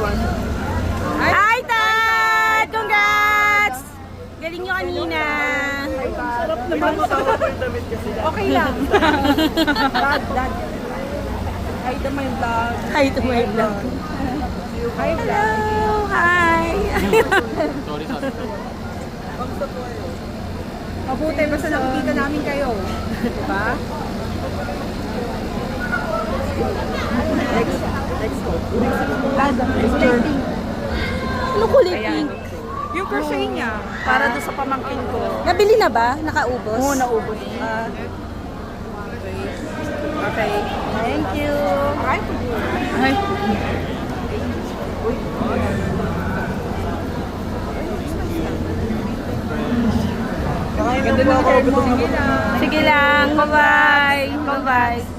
Hi, Dad! Congrats! Galing nyo kanina. Sarap naman sa damit kasi. Okay lang. Dad. Hi to my vlog. Hi to my vlog. Hi vlog. Hello! Hi! Mabuti basta nakikita namin kayo. Diba? Next go. Ano kulay pink? Yung crochet niya, para doon sa pamangkin ko. Nabili na ba? Nakaubos? Oo, naubos. Okay. Thank you. Hi. Hi. Ganda ng hair mo. Sige lang. Bye-bye. Bye-bye.